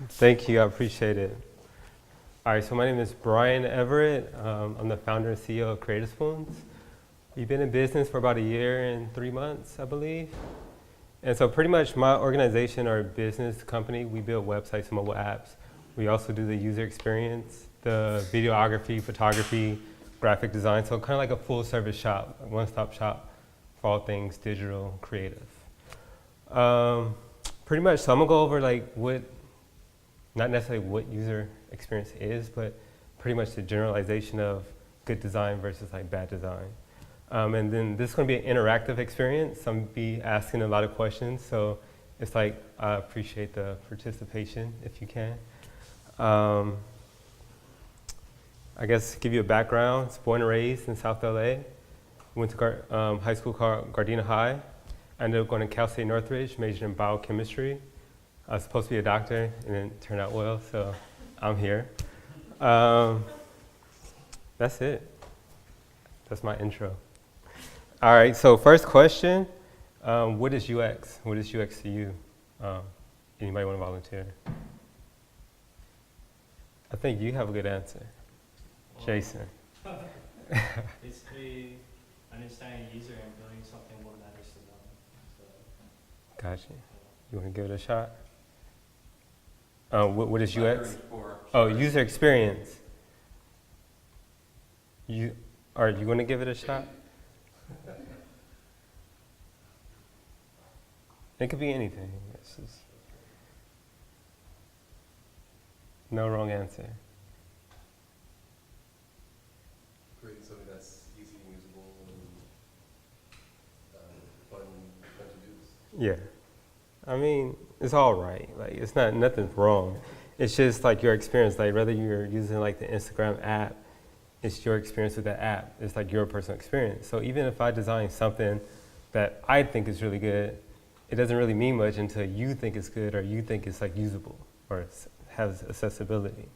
Thank you, I appreciate it. All right, so my name is Brian Everitt. I'm the founder and CEO of Creative Spoons. We've been in business for about a year and 3 months, I believe. And so pretty much my organization or business company, we build websites and mobile apps. We also do the user experience, the videography, photography, graphic design. So kind of like a full service shop, a one-stop shop for all things digital creative. Pretty much, so I'm gonna go over like not necessarily what user experience is, but pretty much the generalization of good design versus like bad design. And then this is going to be an interactive experience. I'm going to be asking a lot of questions, so it's like I appreciate the participation if you can. I guess give you a background. I was born and raised in South LA. Went to high school called Gardena High. I ended up going to Cal State Northridge, majored in biochemistry. I was supposed to be a doctor, and it turned out well, so I'm here. That's it. That's my intro. All right, so first question, what is UX? What is UX to you? Anybody want to volunteer? I think you have a good answer. Well, Jason. Basically, understanding the user and building something what matters to them. So, Gotcha. You want to give it a shot? What is UX? Oh, user experience. Are you going to give it a shot? It could be anything. It's just no wrong answer. Creating something that's easy and usable and fun to use. Yeah. I mean, it's all right. Like, it's nothing's wrong. It's just like your experience. Like, whether you're using like the Instagram app, it's your experience with that app. It's like your personal experience. So even if I design something that I think is really good, it doesn't really mean much until you think it's good or you think it's like usable or has accessibility.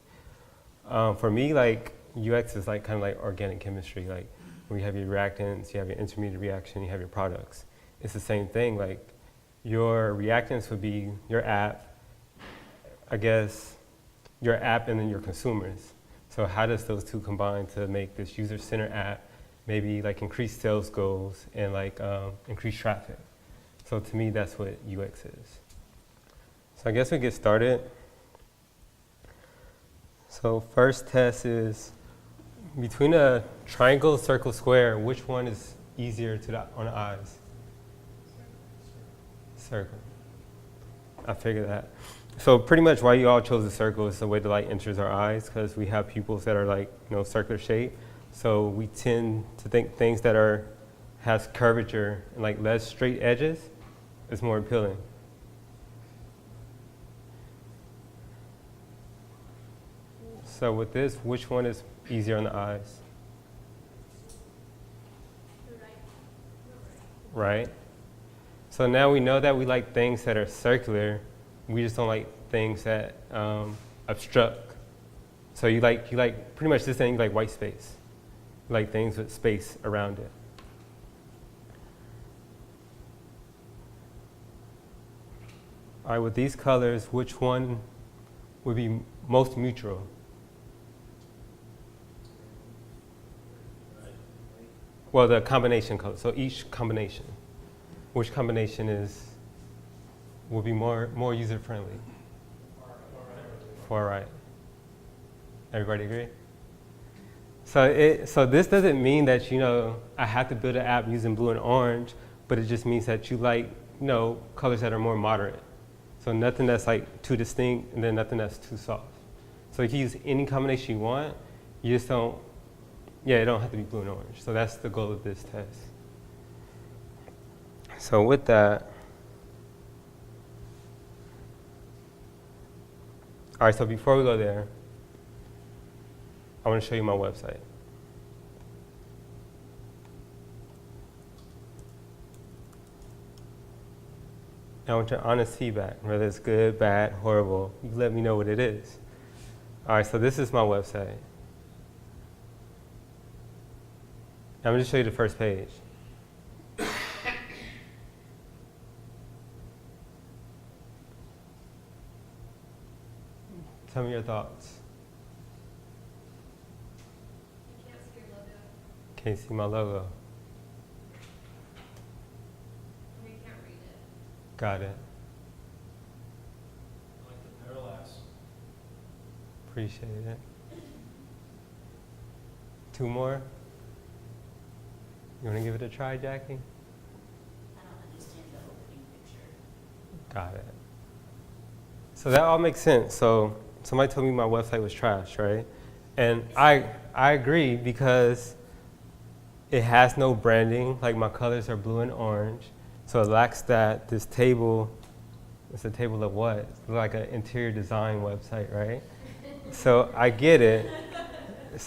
For me, like UX is like kind of like organic chemistry. Like where you have your reactants, you have your intermediate reaction, you have your products. It's the same thing. Like your reactants would be your app, I guess, your app and then your consumers. So how does those two combine to make this user-centered app, maybe like increase sales goals and like increase traffic? So to me, that's what UX is. So I guess we get started. So first test is between a triangle, circle, square, which one is easier on the eyes? Circle. I figured that. So pretty much why you all chose the circle is the way the light enters our eyes, because we have pupils that are like, circular shape. So we tend to think things that has curvature and like less straight edges is more appealing. So with this, which one is easier on the eyes? Right? So now we know that we like things that are circular. We just don't like things that obstruct. So you like pretty much this thing, you like white space. You like things with space around it. All right, with these colors, which one would be most neutral? Well, the combination color. So each combination. Which combination will be more user friendly? Far right. Everybody agree? So this doesn't mean that I have to build an app using blue and orange, but it just means that you like colors that are more moderate. So nothing that's like too distinct, and then nothing that's too soft. So you can use any combination you want. You just don't. Yeah, it don't have to be blue and orange. So that's the goal of this test. So with that, all right, so before we go there, I want to show you my website. I want your honest feedback, whether it's good, bad, horrible. You let me know what it is. All right, so this is my website. I'm going to show you the first page. Tell me your thoughts. I can't see your logo. Can't see my logo. And you can't read it. Got it. I like the parallax. Appreciate it. 2 more? You want to give it a try, Jackie? I don't understand the opening picture. Got it. So that all makes sense. So somebody told me my website was trash, right? And I agree because it has no branding. Like my colors are blue and orange. So it lacks that. This table, it's a table of what? It's like an interior design website, right? So I get it.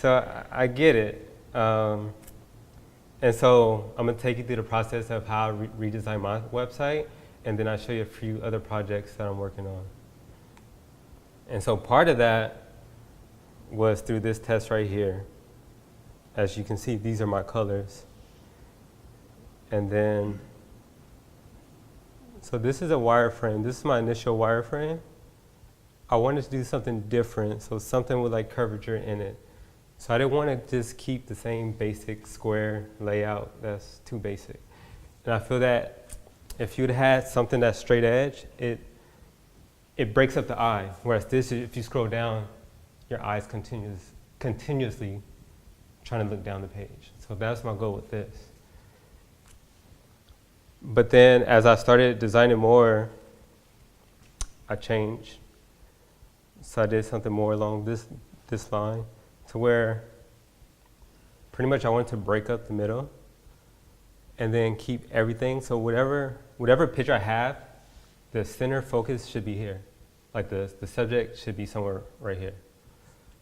I get it. And so I'm going to take you through the process of how I redesign my website, and then I'll show you a few other projects that I'm working on. And so part of that was through this test right here. As you can see, these are my colors. And then, so this is a wireframe. This is my initial wireframe. I wanted to do something different, so something with like curvature in it. So I didn't want to just keep the same basic square layout. That's too basic. And I feel that if you'd had something that's straight edge, it breaks up the eye. Whereas this, if you scroll down, your eye's continuously trying to look down the page. So that's my goal with this. But then as I started designing more, I changed. So I did something more along this line, to where pretty much I wanted to break up the middle and then keep everything. So whatever picture I have, the center focus should be here. Like the subject should be somewhere right here.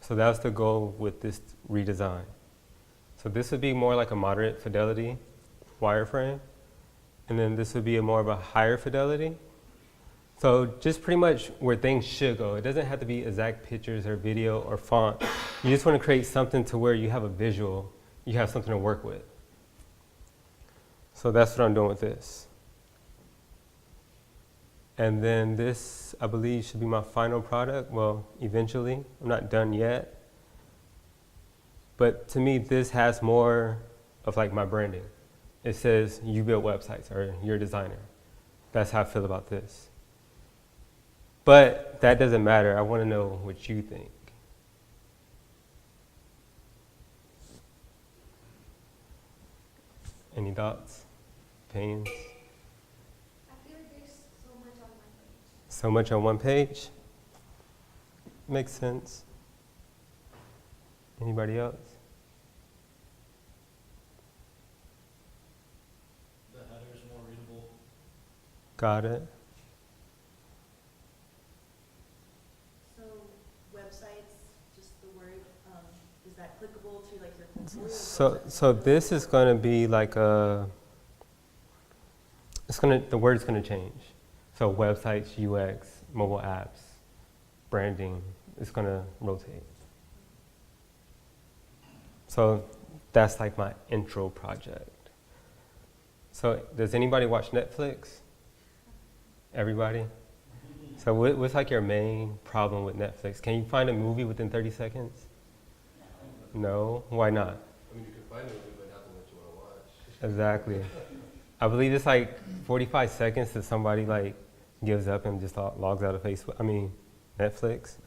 So that's the goal with this redesign. So this would be more like a moderate fidelity wireframe. And then this would be more of a higher fidelity. So just pretty much where things should go. It doesn't have to be exact pictures or video or font. You just want to create something to where you have a visual, you have something to work with. So that's what I'm doing with this. And then this, I believe, should be my final product. Well, eventually. I'm not done yet. But to me, this has more of like my branding. It says, you build websites, or you're a designer. That's how I feel about this. But that doesn't matter. I want to know what you think. Any thoughts? Opinions? I feel like there's so much on my page. So much on one page? Makes sense. Anybody else? The header's more readable. Got it. So websites, just the word, is that clickable to like your portfolio? So this is going to be like the word's going to change. So websites, UX, mobile apps, branding, it's going to rotate. So that's like my intro project. So does anybody watch Netflix? Everybody? So what's like your main problem with Netflix? Can you find a movie within 30 seconds? No? Why not? I mean, you can find a movie, but not the one you want to watch. Exactly. I believe it's like 45 seconds that somebody like gives up and just logs out of Netflix.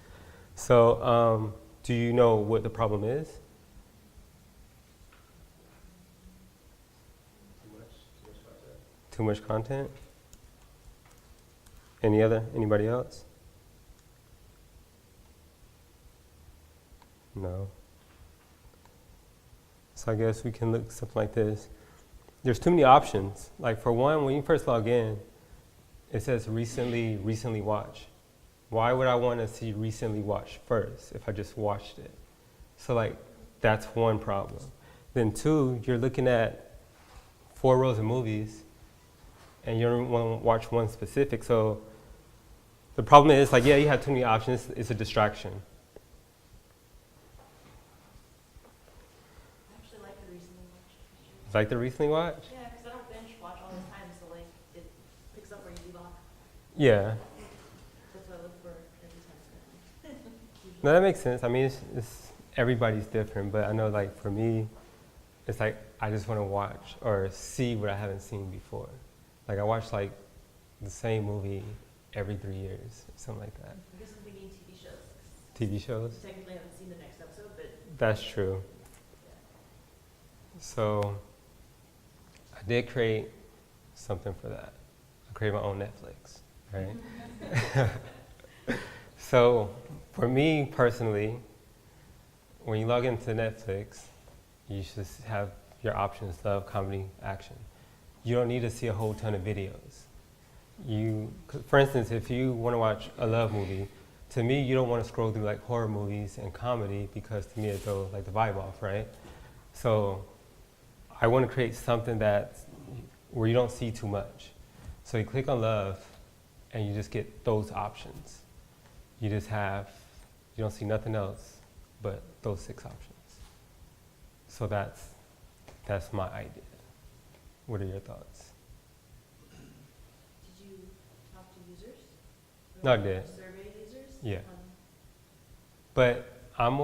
So do you know what the problem is? Too much content. Too much content? Anybody else? No. So I guess we can look something like this. There's too many options. Like for one, when you first log in, it says recently watched. Why would I want to see recently watched first if I just watched it? So like that's one problem. Then two, you're looking at 4 rows of movies and you don't want to watch one specific. So the problem is like, yeah, you have too many options. It's a distraction. I actually like the recently watched feature. Like the recently watch? Yeah, because I don't binge watch all the time, so like it picks up where you leave off. Yeah. That's what I look for every time. No, that makes sense. I mean, it's everybody's different, but I know like for me, it's like I just want to watch or see what I haven't seen before. Like I watch like the same movie every 3 years, something like that. I guess I'm thinking TV shows. TV shows? Technically, I haven't seen the next episode, but That's true. So I did create something for that. I created my own Netflix, right? So for me personally, when you log into Netflix, you should have your options: love, comedy, action. You don't need to see a whole ton of videos. For instance, if you want to watch a love movie, to me, you don't want to scroll through like horror movies and comedy because to me it throws like the vibe off, right? So I want to create something where you don't see too much. So you click on love and you just get those options. You don't see nothing else but those 6 options. So that's my idea. What are your thoughts? did you talk to users? No, I Or did. survey users? Yeah. But I'm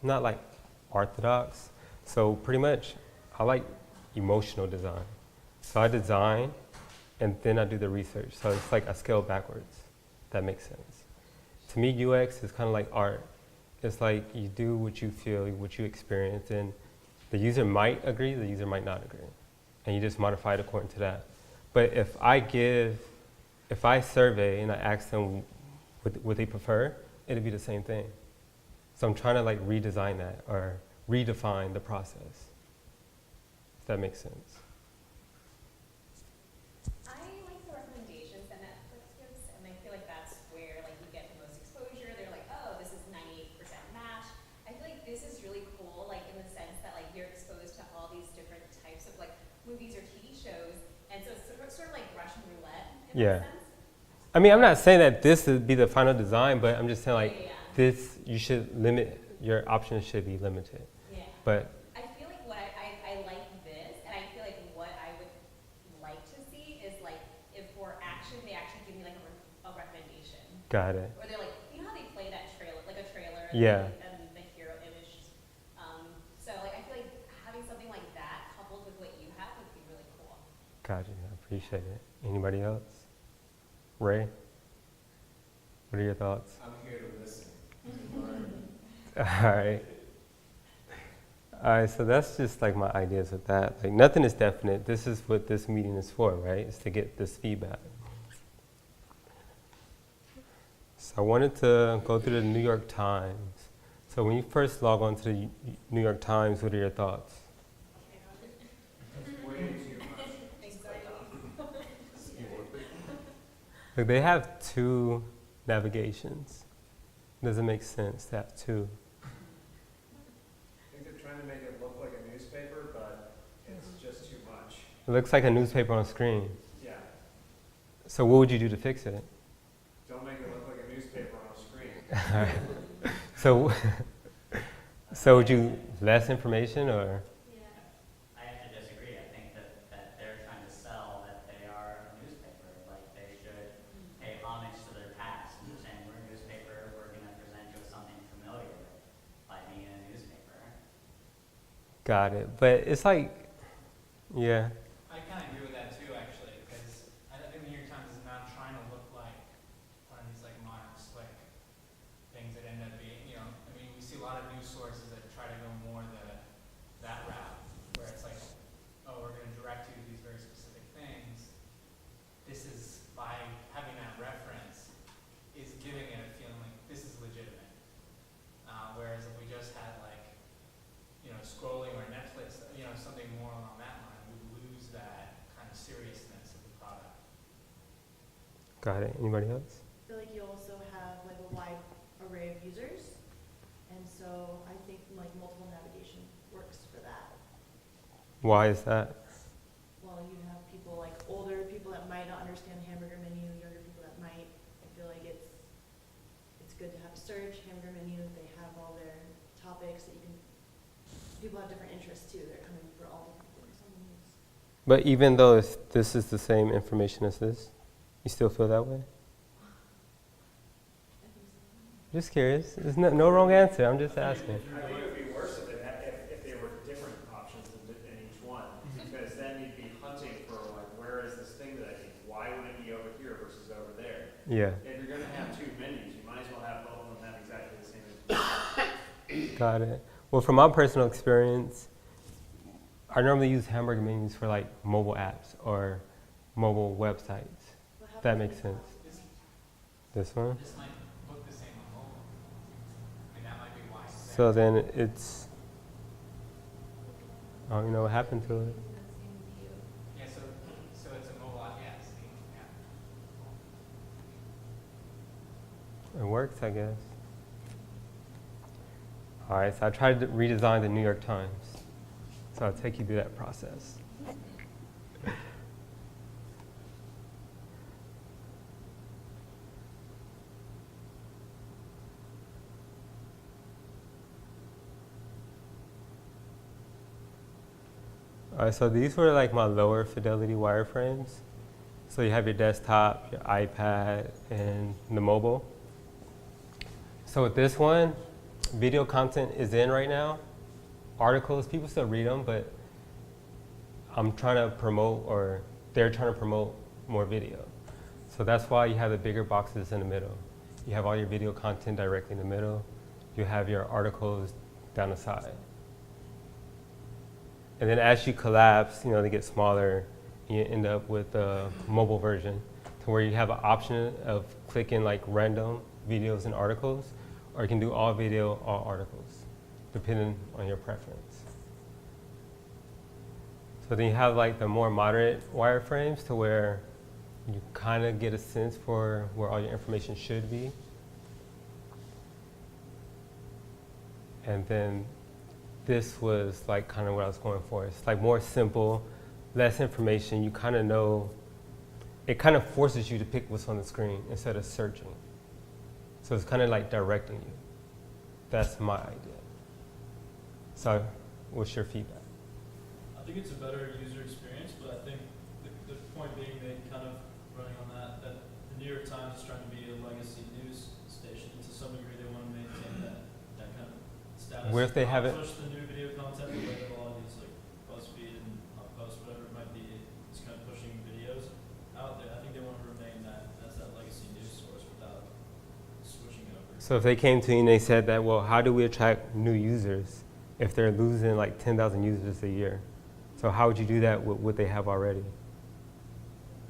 not like orthodox. So pretty much I like emotional design. So I design and then I do the research. So it's like I scale backwards. That makes sense. To me, UX is kind of like art. It's like you do what you feel, what you experience, and the user might agree, the user might not agree. And you just modify it according to that. But if I survey and I ask them what they prefer, it'll be the same thing. So I'm trying to like redesign that or redefine the process. If that makes sense. I like the recommendations that Netflix gives, and I feel like that's where like you get the most exposure. They're like, oh, this is 98% match. I feel like this is really cool, like in the sense that like you're exposed to all these different types of like movies or TV shows, and so it's sort of like Russian roulette in Yeah. that sense. I mean, I'm not saying that this would be the final design, but I'm just saying like Yeah. you should limit, your options should be limited. Yeah. But I feel like what I like this, and I feel like what I would like to see is like if for action they actually give me like a recommendation, got it. or they're like, you know how they play that trailer, like a trailer, Yeah. and the hero image. So like I feel like having something like that coupled with what you have would be really cool. Got you. I appreciate it. Anybody else? Ray? What are your thoughts? I'm here to listen. All right. All right, so that's just like my ideas with that. Like nothing is definite. This is what this meeting is for, right? It's to get this feedback. So I wanted to go through the New York Times. So when you first log on to the New York Times, what are your thoughts? Way too much. Like they have 2 navigations. Does it make sense to have 2? I think they're trying to make it look like a newspaper, but it's just too much. It looks like a newspaper on screen. Yeah, So what would you do to fix it? don't make it look like a newspaper on a screen. So, so would you less information or? I have to disagree. I think that they're trying to sell that they are a newspaper. Like they should pay homage to their past. And saying we're a newspaper, we're going to present you with something familiar by being a newspaper. Got it. But it's like, yeah. I kind of agree with that too, actually, because I think the New York Times is not trying to look like one of these like modern slick things that end up being, I mean, we see a lot of news sources that try to go more that route, where it's like, oh, we're going to direct you to these very specific things. This is, by having that reference, is giving it a feeling like this is legitimate. Whereas if we just had like, scrolling or Netflix, something more along that line, we lose that kind of seriousness of the product. Got it. Anybody else? I feel like you also have like a wide array of users, and so I think like multiple navigation works for that. Why is that? Well, you have people like older people that might not understand hamburger menu, younger people that might. I feel like it's good to have a search, hamburger menu, they have all their topics that you can, people have different interests too, they're coming for all different things on the news. But even though this is the same information as this, you still feel that way? I think so. Just curious. There's no wrong answer. I'm just asking. I think it would be worse if if they were different options in each one, because then you'd be hunting for like, where is this thing that I need? Why would it be over here versus over there? Yeah. If you're going to have two menus, you might as well have both of them have exactly the same information. Got it. Well, from my personal experience, I normally use hamburger menus for like mobile apps or mobile websites. What That happens makes when sense. This one. This might look the same on mobile. I mean, that might be why it's there. So then it's, I don't even know what happened to it. Yeah, so it's a mobile app, yeah, see, yeah. It works, I guess. All right, so I tried to redesign the New York Times. So I'll take you through that process. All right, so these were like my lower fidelity wireframes. So you have your desktop, your iPad, and the mobile. So with this one, video content is in right now. Articles, people still read them, but I'm trying to promote, or they're trying to promote more video. So that's why you have the bigger boxes in the middle. You have all your video content directly in the middle. You have your articles down the side. And then as you collapse, they get smaller. You end up with a mobile version to where you have an option of clicking like random videos and articles, or you can do all video, all articles, depending on your preference. So then you have like the more moderate wireframes to where you kind of get a sense for where all your information should be. And then this was like kind of what I was going for. It's like more simple, less information. You kind of know, it kind of forces you to pick what's on the screen instead of searching. So it's kind of like directing you. That's my idea. So what's your feedback? I think it's a better user experience, but I think the point being made, kind of running on that the New York Times is trying to be a legacy news station. To some degree, they want to maintain that kind of status. What if they haven't? Push the new video content the way that a lot of these like BuzzFeed and HuffPost, whatever it might be, is kind of pushing videos out there. I think they want to remain as that legacy news source without switching it over. So if they came to you and they said that, well, how do we attract new users if they're losing like 10,000 users a year? So how would you do that with what they have already?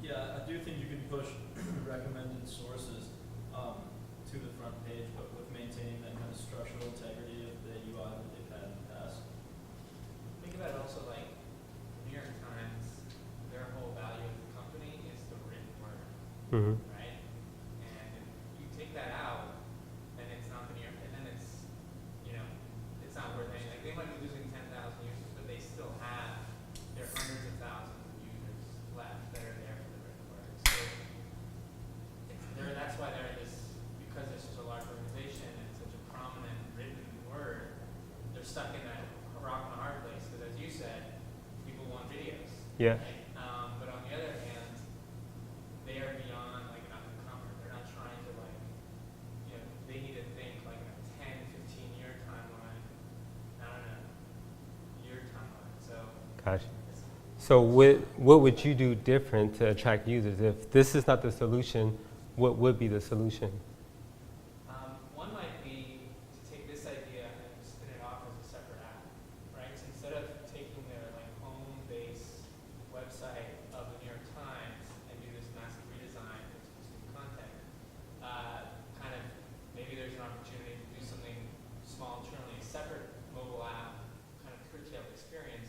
Yeah, I do think you can push recommended sources to the front page, but with maintaining that kind of structural integrity of the UI that they've had in the past. Think about it also like New York Times, their whole value of the company is the written word, Mm-hmm. right? And if you take that out, then it's not the New York, and then it's, it's not worth anything. Like they might be losing 10,000 users, but they still have their hundreds of thousands of users left that are there for the written word. So that's why they're this, because they're such a large organization and such a prominent written word, they're stuck in that rock and a hard place. Because as you said, people want videos. Yeah. Right? But on the other hand, they are beyond like an up and comer. They're not trying to like, they need to think like in a 10, 15-year timeline, not in a year timeline. So. Gotcha. So what would you do different to attract users? If this is not the solution, what would be the solution? One might be to take this idea and spin it off as a separate app, right? So instead of taking their like home-based website of the New York Times and do this massive redesign with this new content, kind of maybe there's an opportunity to do something small, internally, a separate mobile app, kind of curtailed experience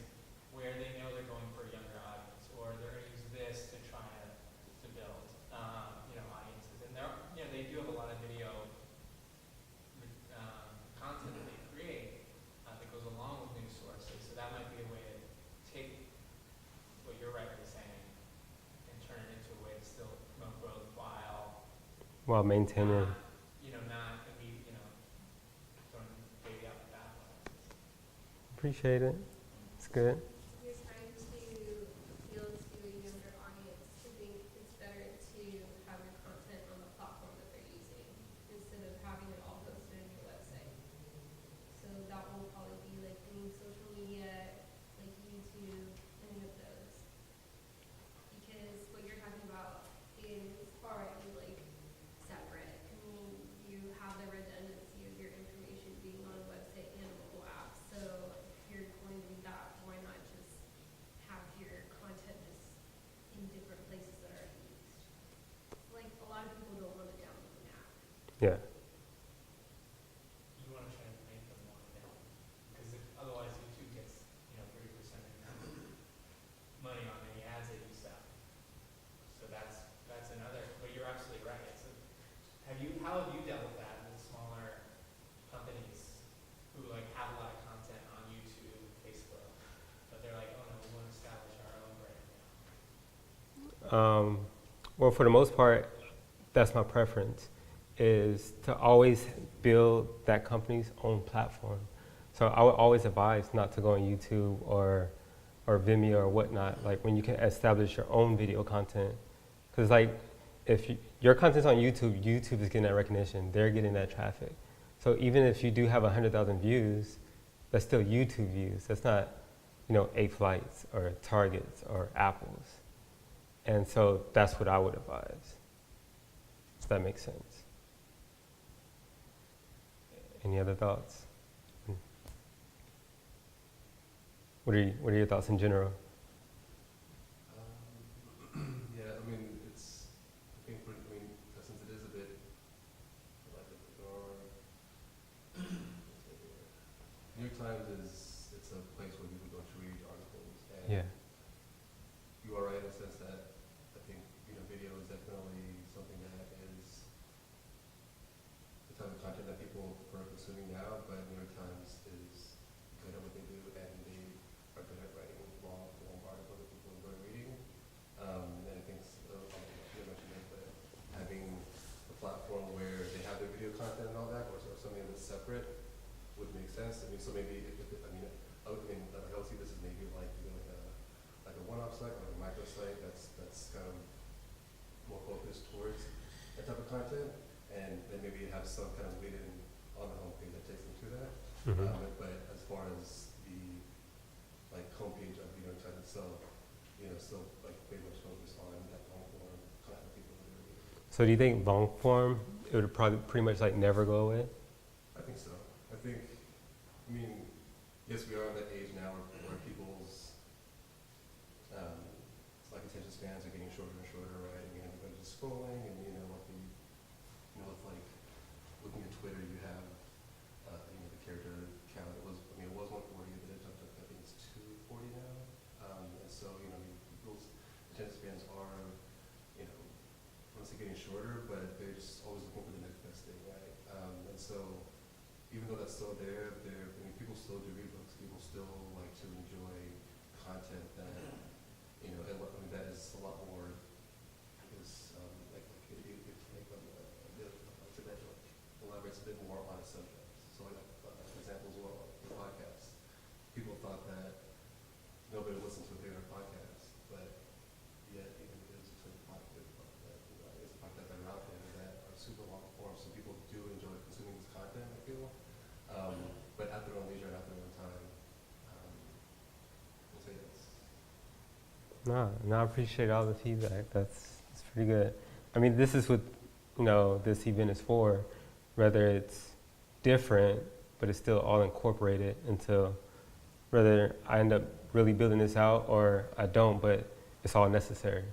where they know they're going for a younger audience, or they're going to use this to try to build, audiences. And they do have a lot of video content that they create that goes along with news sources. So that might be a way to take what you're rightly saying and turn it into a way to still promote growth while Maintaining. not be, throwing the baby out the bathwater. Appreciate it. It's good. You're trying to appeal to a younger audience. I think it's better to have your content on the platform that they're using instead of having it all go Yeah. You want to try to make them more available, because otherwise YouTube gets 30% of your money on any ads that you sell. So that's another. But you're absolutely right. So how have you dealt with that with smaller companies who like have a lot of content on YouTube, Facebook, but they're like, oh no, we want to establish our own brand now. Well, for the most part, that's my preference, is to always build that company's own platform. So I would always advise not to go on YouTube or Vimeo or whatnot, like when you can establish your own video content. Because like, if your content's on YouTube, YouTube is getting that recognition, they're getting that traffic. So even if you do have 100,000 views, that's still YouTube views. That's not, 8 flights or Targets or Apples. And so that's what I would advise. Does that make sense? Any other thoughts? What are your thoughts in general? Yeah, I mean, since it is a bit like New York Times it's a place where people go to read articles, and Yeah. you are right in the sense that I think video is definitely something that is the type of content that people prefer consuming now, but New York Times is good at what they do, and they are good at writing long form articles that people enjoy reading. And I think you mentioned it, but having a platform where they have their video content and all that, or something that's separate, would make sense. I mean, so maybe I would see this as maybe like a one-off site, like a micro site that's kind of more focused towards that type of content, and then maybe have some kind of lead in on the homepage that takes them to that. Mm-hmm. But as far as the homepage of the New York Times itself, still very much focused on that long form content people are doing. So do you think long form, it would probably pretty much never go away? I think so. Yes, we are in that age now where people's attention spans are getting shorter and shorter, right? Everybody's just scrolling, and with looking at Twitter, you have the character count. It was 140, but it jumped up. I think it's 240 now. And so people's attention spans are honestly getting shorter, but they're just always looking for the next best thing, right? And so even though that's still there, people still do read books. People still like to enjoy content that that is a lot more elaborates a bit more on a subject. So an example as well, the podcast. People thought that nobody listened to a favorite podcast, but yet there's a podcast that are out there that are super long form, so people do enjoy consuming this content, I feel. But at their own leisure and at their own time. I'll say this. No, I appreciate all the feedback. That's pretty good. This is what this event is for. Whether it's different, but it's still all incorporated into whether I end up really building this out or I don't, but it's all necessary.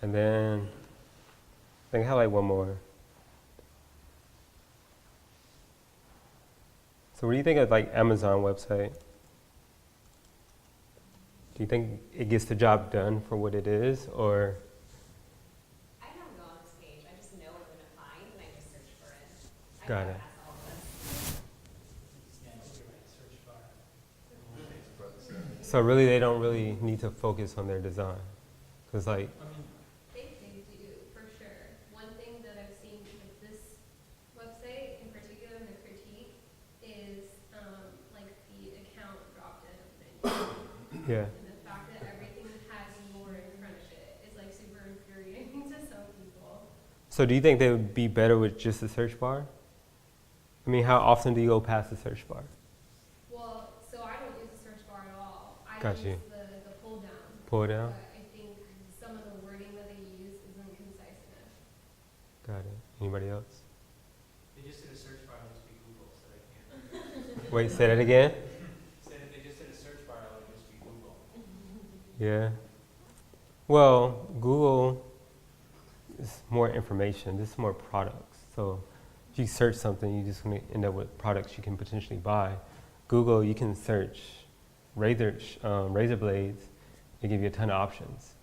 And then I think I have one more. So what do you think of Amazon website? Do you think it gets the job done for what it is, or? I don't go on this page. I just know what I'm going to find, and I just search for it. Got it. That's all of this. Search bar. So really, they don't really need to focus on their design, because They do, for sure. One thing that I've seen with this website in particular, the critique, is the account drop-in menu. yeah. And the fact that everything has more in front of it is super infuriating to some people. So do you think they would be better with just a search bar? How often do you go past the search bar? Well, so I don't use the search bar at all. I Got you. use the pull down. Pull it down? But I think some of the wording that they use isn't concise enough. Got it. Anybody else? They just did a search bar, it'll just be Google, so they can't. Wait, say that again? Said if they just did a search bar, it would just be Google. Yeah. Well, Google, it's more information. This is more products. So if you search something, you just going to end up with products you can potentially buy. Google, you can search razor blades. They give you a ton of options.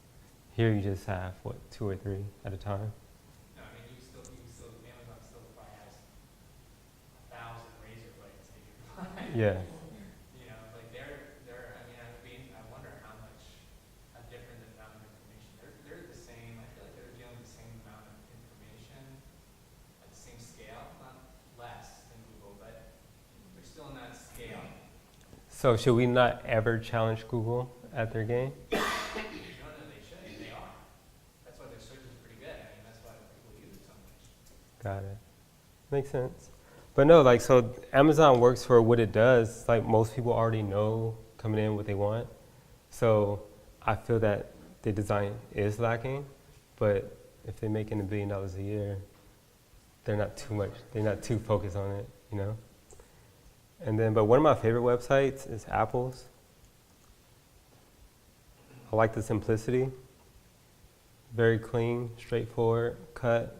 Here you just have, 2 or 3 at a time? No, I mean, Amazon still probably has 1,000 razor blades that you can buy. Yeah. You know, like I wonder how different the amount of information. They're the same. I feel like they're dealing with the same amount of information at the same scale, not less than Google, but they're still in that scale. So should we not ever challenge Google at their game? No, they should. They are. That's why their search is pretty good. I mean, that's why people use it so much. Got it. Makes sense. But no, like, so Amazon works for what it does. Like, most people already know coming in what they want. So I feel that the design is lacking, but if they're making $1 billion a year, they're not too focused on it, you know? And then, but one of my favorite websites is Apple's. I like the simplicity. Very clean, straightforward, cut.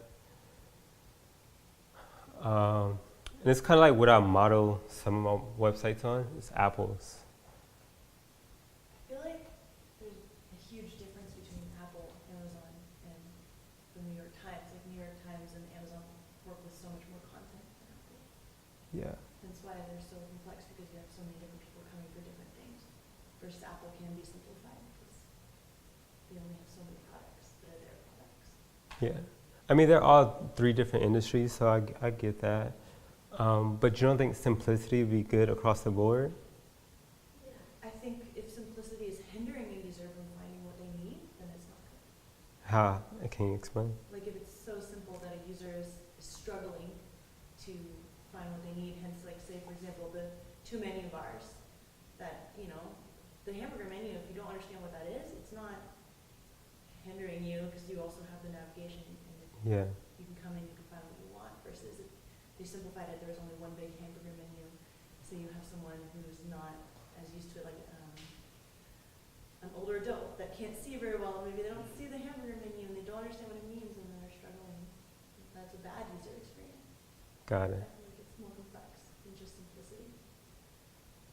And it's kind of like what I model some of my websites on. It's Apple's. I feel like there's a huge difference between Apple, Amazon, and the New York Times. Like New York Times and Amazon work with so much more content than Apple. Yeah. That's why they're so complex, because you have so many different people coming for different things. Versus Apple can be simplified because they only have so many products that are their products. Yeah. I mean, they're all 3 different industries, so I get that. But you don't think simplicity would be good across the board? I think if simplicity is hindering a user from finding what they need, then it's not good. How? Can you explain? Like if it's so simple that a user is struggling to find what they need, hence like say for example the 2 menu bars, that, you know, the hamburger menu, if you don't understand what that is, it's not hindering you because you also have the navigation and Yeah. you can come in, you can find what you want, versus if they simplified it, there was only one big hamburger menu, so you have someone who's not as used to it, like an older adult that can't see very well, maybe they don't see the hamburger menu and they don't understand what it means and then they're struggling. That's a bad user experience. Got it. I feel like it's more complex than just simplicity.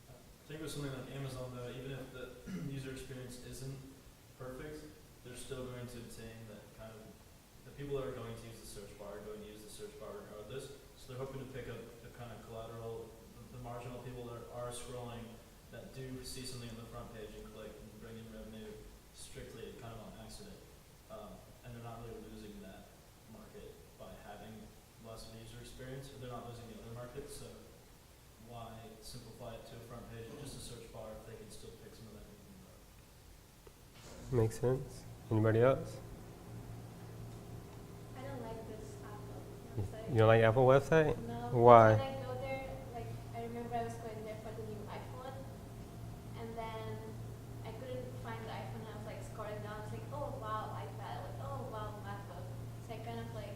I think with something like Amazon, though, even if the user experience isn't perfect, they're still going to obtain that kind of, the people that are going to use the search bar are going to use the search bar regardless. So they're hoping to pick up the kind of collateral, the marginal people that are scrolling, that do see something on the front page and click and bring in revenue strictly kind of on accident. And they're not really losing that market by having less of a user experience, or they're not losing the other market. So why simplify it to a front page and just a search bar if they can still pick some of that in the Makes sense. Anybody else? I don't like this Apple website. You don't like Apple website? No. Why? When I go there, like I remember I was going there for the new iPhone, and then I couldn't find the iPhone. I was like scrolling down. It's like, oh wow, iPad. Like, oh wow, MacBook. So I kind of like.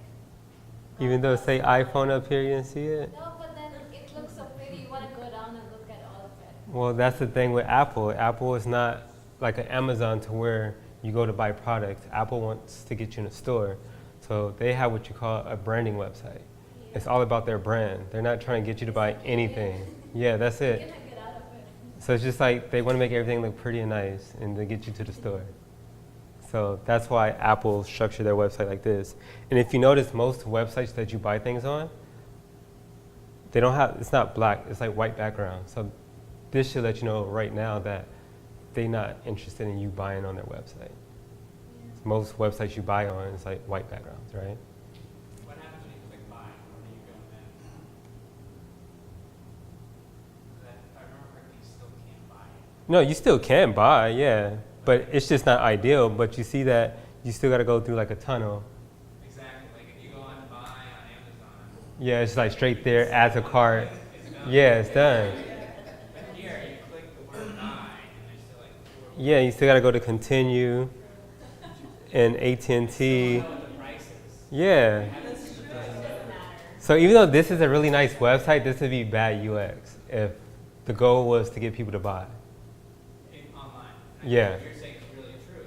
Even though it say iPhone up here, you didn't see it? No, but then it looks so pretty. You want to go down and look at all of it. Well, that's the thing with Apple. Apple is not like an Amazon to where you go to buy products. Apple wants to get you in a store. So they have what you call a branding website. It's all about their brand. They're not trying to get you to buy anything. Yeah, that's You it. cannot get out of it. So it's just like they want to make everything look pretty and nice and to get you to the store. So that's why Apple structured their website like this. And if you notice, most websites that you buy things on, they don't have, it's not black, it's like white background. So this should let you know right now that they're not interested in you buying on their website. Most websites you buy on, it's like white backgrounds, right? What happens when you click buy? Where do you go then? 'Cause if I remember correctly, you still can't buy it. No, you still can buy, yeah. But it's just not ideal. But you see that you still got to go through like a tunnel. Exactly. Like if you go on buy on Amazon, Yeah, it's like straight there, add to cart. it's done. Yeah, it's done. But here you click the word buy, and there's still like 4 Yeah, you still got to go to continue and AT&T. know what the price is. Yeah. So even though this is a really nice website, this would be bad UX if the goal was to get people to buy. Online. And Yeah. what you're saying is really true.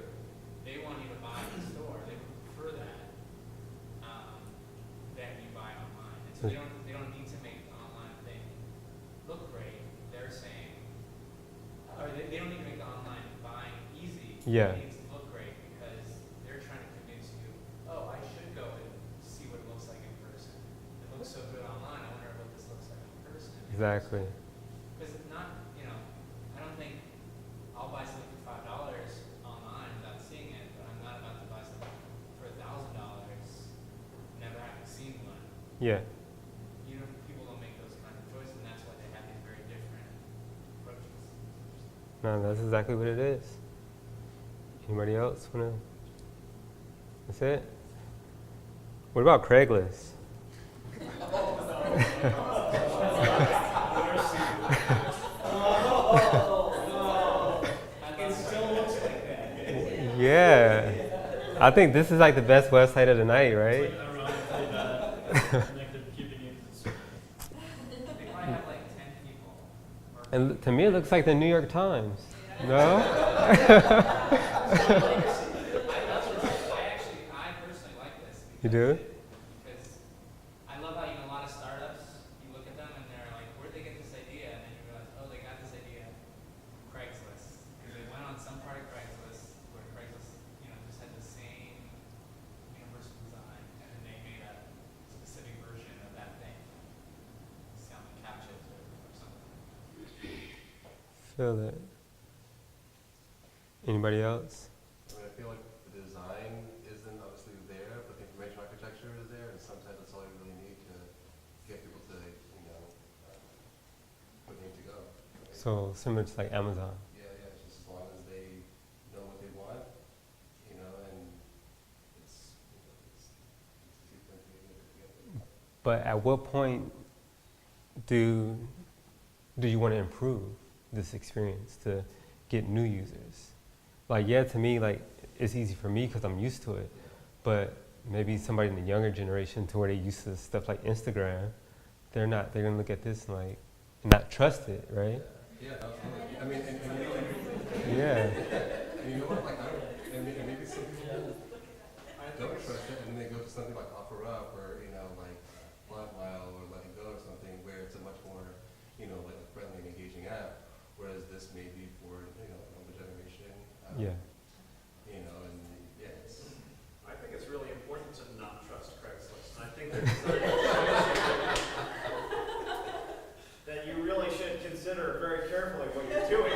They want you to buy in the store. They would prefer that. So they don't need to make the online thing look great. They're saying, or they don't need to make the online buying easy. Yeah. It needs to look great because they're trying to convince you, oh, I should go and see what it looks like in person. It looks so good online. I wonder what this looks like in person. Exactly. Because not, I don't think I'll buy something for $5 online without seeing it, but I'm not about to buy something for $1,000, never having seen one. Yeah. People don't make those kind of choices, and that's why they have these very different approaches. No, that's exactly what it is. Anybody else wanna? That's it. What about Craigslist? It still looks like that. Yeah. I think this is like the best website of the night, right? It's like ironically that, like they're keeping it secret. They might have like 10 people. And to me, it looks like the New York Times. No? I personally like this. You do? Because I love how, a lot of startups, you look at them and they're like, where'd they get this idea? And then you realize, oh, they got this idea from Craigslist. Because they went on some part of Craigslist where Craigslist, just had the same universal design, and then they made a specific version of that thing. Sound like couches or something. Feel it. Anybody else? I mean, I feel like the design isn't obviously there, but the information architecture is there, and sometimes that's all you really need to get people to, put need to go. Right? So similar to like Amazon. Yeah, it's just as long as they know what they want, and it's easy for them to get together. But at what point do you want to improve this experience to get new users? Like, yeah, to me, like, it's easy for me because I'm used to it. But maybe somebody in the younger generation to where they used to stuff like Instagram, they're going to look at this and like, not trust it, right? Yeah, absolutely. I mean, and Yeah. and you know what, like, and maybe some people don't trust it, and then they go to something like OfferUp or, like Mile or Let It Go or something, where it's a much more, like a friendly and engaging app, whereas this may be for, older generation. Yeah. And yeah, I think it's really important to not trust Craigslist. And I think that you really should consider very carefully what you're doing.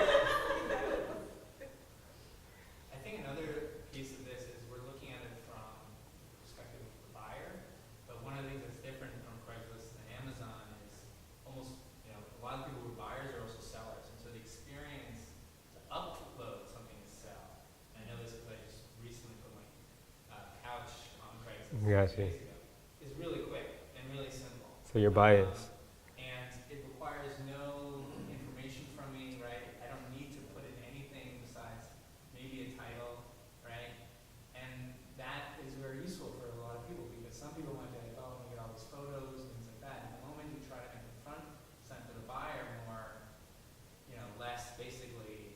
I think another piece of this is we're looking at it from the perspective of the buyer, but one of the things that's different from Craigslist and Amazon is almost, a lot of people who are buyers are also sellers, and so the experience to upload something to sell, and I know this because I just recently put my couch on Craigslist Gotcha. days ago, is really quick and really simple. So you're biased. And it requires no information from me, right? I don't need to put in anything besides maybe a title, right? And that is very useful for a lot of people because some people might be like, oh, let me get all these photos and things like that. And the moment you try to make the front side for the buyer more, less basically,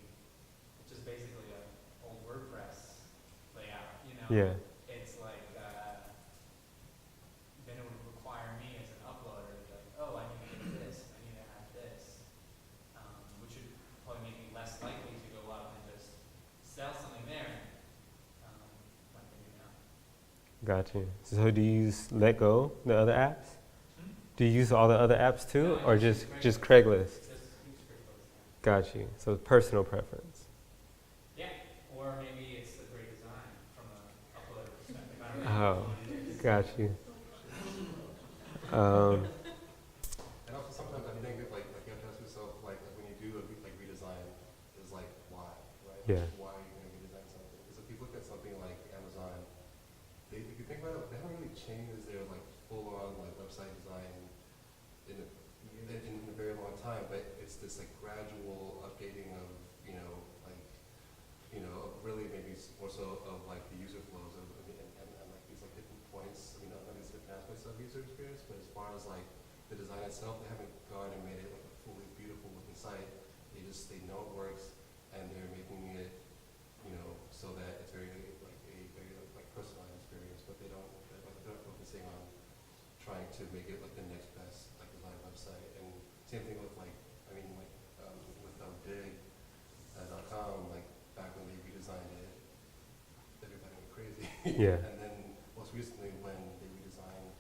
it's just basically a old WordPress layout, Yeah. It's like, then it would require me as an uploader to be like, oh, I need to get this, I need to have this, which would probably make me less likely to go out and just sell something there. Like I do now. Got you. So do you use Let Go, the other apps? Do you use all the other apps too, No, I or use just Craigslist? Just use Craigslist. Got you. So personal preference. Yeah, or maybe it's a great design from an uploader perspective. I don't Oh, know. got you. and also sometimes I think that like you have to ask yourself, like when you do a redesign, is like why, right? Yeah. Why are you going to redesign something? Because if you look at something like Amazon, if you think about it, they haven't really changed their like full-on like website design in a very long time, but it's this like gradual updating of really maybe more so of like the user flows of and like these like different points, not these different aspects of user experience, but as far as like the design itself, they haven't gone and made it like a fully beautiful looking site. They know it works, and they're making it, so that it's very like a very like personalized experience. But they're not focusing on trying to make it like the next best like design website. And same thing with like, I mean like with dig.com, like back when they redesigned it, everybody went crazy. Yeah. And then most recently when they redesigned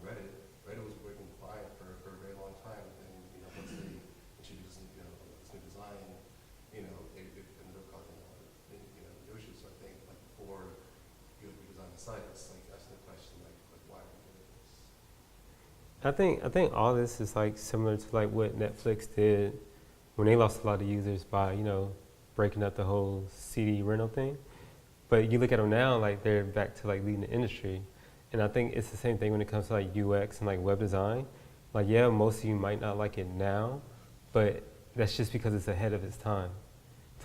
Reddit was working fine for a very long time. And once they introduced this new design, it ended up causing a lot of issues. So I think like before you redesign the site, it's like asking the question like why are we doing this? I think all this is like similar to like what Netflix did when they lost a lot of users by breaking up the whole CD rental thing. But you look at them now, like they're back to like leading the industry, and I think it's the same thing when it comes to like UX and like web design. Like yeah, most of you might not like it now, but that's just because it's ahead of its time.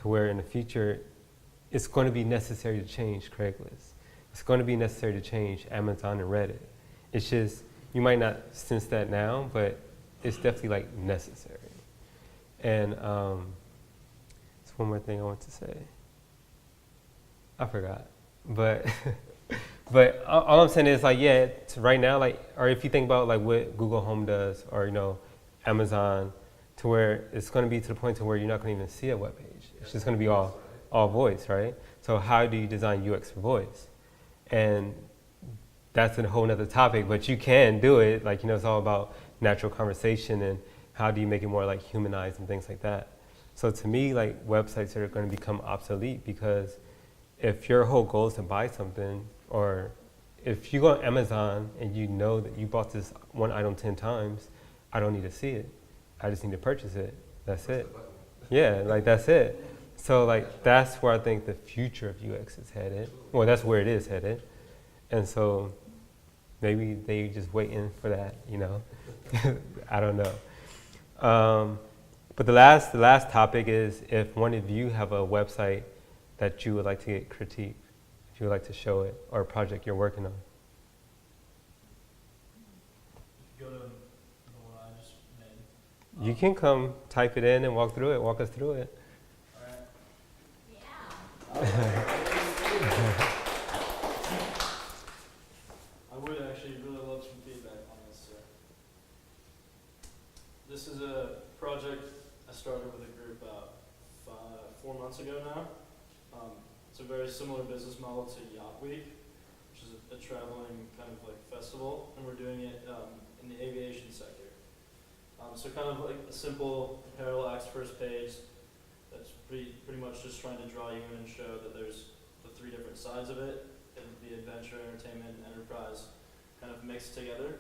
To where in the future, it's going to be necessary to change Craigslist. It's going to be necessary to change Amazon and Reddit. It's just you might not sense that now, but it's definitely like necessary. And there's one more thing I want to say. I forgot, but but all I'm saying is like yeah, right now like, or if you think about like what Google Home does, or Amazon, to where it's going to be to the point to where you're not going to even see a web page. It's just going to be all voice, right? So how do you design UX for voice? And that's a whole nother topic, but you can do it. Like it's all about natural conversation and how do you make it more like humanized and things like that. So to me, like websites are going to become obsolete because if your whole goal is to buy something, or if you go on Amazon and you know that you bought this one item 10 times, I don't need to see it. I just need to purchase it. That's it. Yeah, like that's it. So like that's where I think the future of UX is headed. Well, that's where it is headed. And so maybe they just waiting for that, I don't know. But the last topic is if one of you have a website that you would like to get critiqued, if you would like to show it, or a project you're working on. Go to the one I just made. You can come type it in and walk us through it. All right. Yeah. I would actually really love some feedback on this, sir. This is a project I started with a group about 4 months ago now. It's a very similar business model to Yacht Week, which is a traveling kind of like festival, and we're doing it in the aviation sector. So kind of like a simple parallax first page that's pretty much just trying to draw you in and show that there's the 3 different sides of it, and the adventure, entertainment, and enterprise kind of mixed together.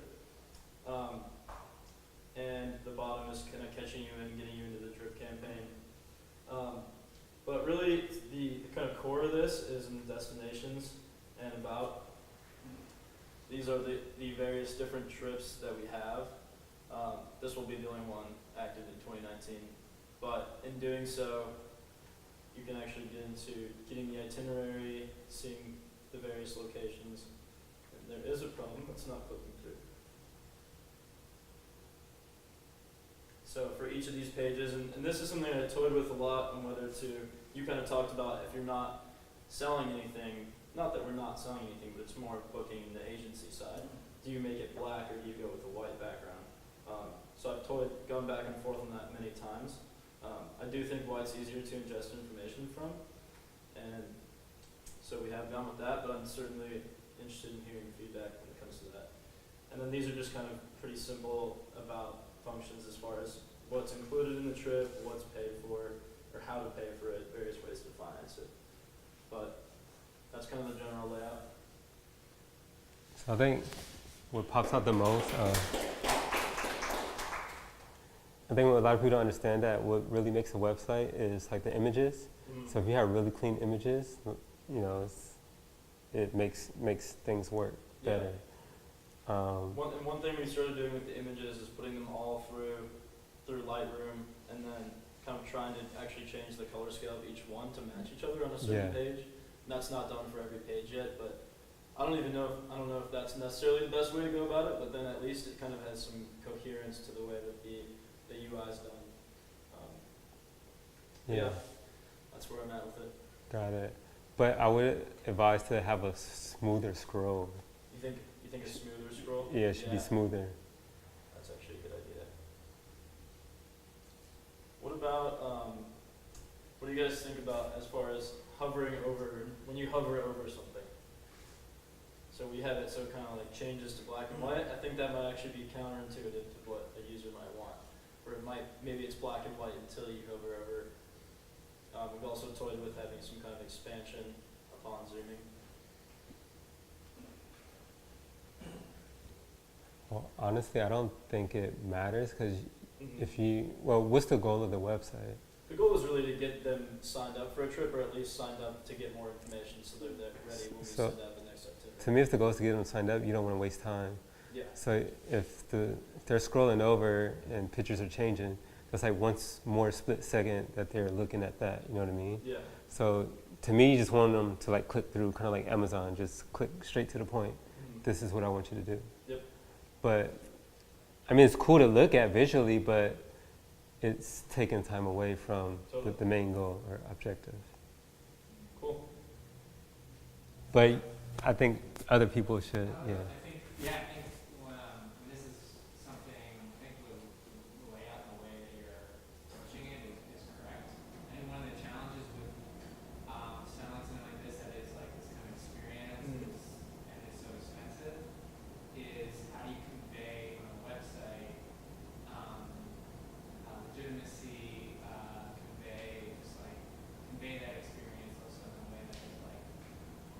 And the bottom is kind of catching you and getting you into the drip campaign. But really, the kind of core of this is in the destinations and about. These are the various different trips that we have. This will be the only one active in 2019. But in doing so, you can actually get into getting the itinerary, seeing the various locations. And there is a problem, it's not clicking through. So for each of these pages, and this is something I toyed with a lot on whether to, you kind of talked about if you're not selling anything, not that we're not selling anything, but it's more booking the agency side. Do you make it black or do you go with a white background? So I've gone back and forth on that many times. I do think white's easier to ingest information from, and so we have gone with that, but I'm certainly interested in hearing feedback when it comes to that. And then these are just kind of pretty simple about functions as far as what's included in the trip, what's paid for, or how to pay for it, various ways to finance it. But that's kind of the general layout. So I think what pops out the most, I think what a lot of people don't understand that what really makes a website is like the images. So if you have really clean images, it makes things work better. One thing we started doing with the images is putting them all through Lightroom, and then kind of trying to actually change the color scale of each one to match each other on a certain page. And that's not done for every page yet, but I don't know if that's necessarily the best way to go about it, but then at least it kind of has some coherence to the way that the UI is done. That's where I'm at with it. Got it. But I would advise to have a smoother scroll. You think a smoother scroll? Yeah, it should be smoother. That's actually a good idea. What about, what do you guys think about as far as hovering over, when you hover over something? So we have it so it kind of like changes to black and white. I think that might actually be counterintuitive to what a user might want. Where it might, maybe it's black and white until you hover over. We've also toyed with having some kind of expansion upon zooming. Well, honestly, I don't think it matters because if you, well, what's the goal of the website? The goal is really to get them signed up for a trip, or at least signed up to get more information so they're ready when we So- send out the next activity. To me, if the goal is to get them signed up, you don't want to waste time. Yeah. So if they're scrolling over and pictures are changing, that's like once more split second that they're looking at that. You know what I mean? Yeah. So to me, you just want them to like click through, kind of like Amazon, just click straight to the point. This is what I want you to do. Yep. But I mean, it's cool to look at visually, but it's taking time away from Totally. the main goal or objective. Cool. But I think other people should, yeah. I think this is something, I think the layout and the way that you're approaching it is correct. I think one of the challenges with selling something like this that is like this kind of experience and is so expensive is how do you convey on a website legitimacy, convey that experience also in a way that is like,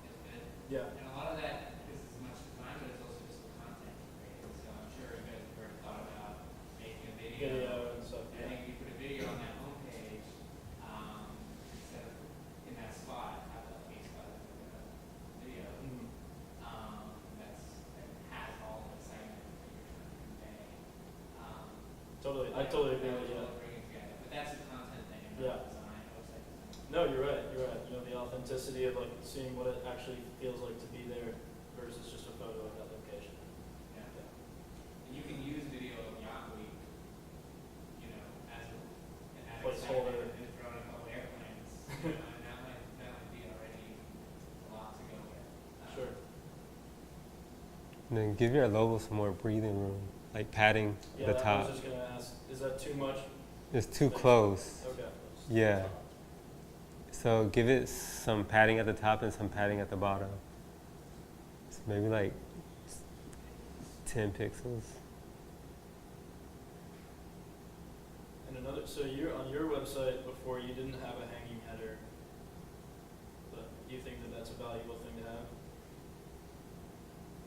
is good. Yeah. And a lot of that is as much design, but it's also just the content created. So I'm sure you guys have already thought about making a video. Video and stuff. And I think if you put a video on that homepage, instead of in that spot, have that main spot as like a video. That has all the excitement that you're trying to convey. Totally. I totally agree with you. Bring it together. But that's a content thing, and Yeah. not design, website design. No, you're right. You're right. You know, the authenticity of like seeing what it actually feels like to be there versus just a photo of that location. Yeah. And you can use video of Yacht Week, you know, as an Placeholder. and throw in a couple airplanes, you know, and that might be already a lot to go with. Sure. And then give your logo some more breathing room, like padding Yeah, the that top. I was just gonna ask. Is that too much? It's too close. Okay. Yeah. So give it some padding at the top and some padding at the bottom. So maybe like 10 pixels. And another. So you're on your website before you didn't have a hanging header. But do you think that that's a valuable thing to have,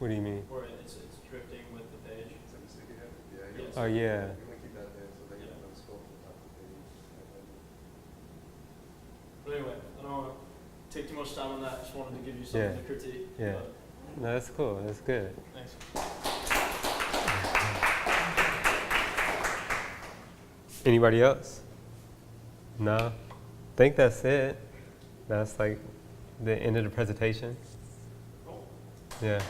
What do you mean? or it's drifting with the page? It's like a sticky head? Yeah. Yes. Oh yeah. You want to keep that there so they Yeah. can scroll to the top of the page. But anyway, I don't want to take too much time on that. I just wanted to give you something Yeah. to critique. Yeah. But No, that's cool. That's good. thanks. Anybody else? No? I think that's it. That's like the end of the presentation. Cool. Yeah.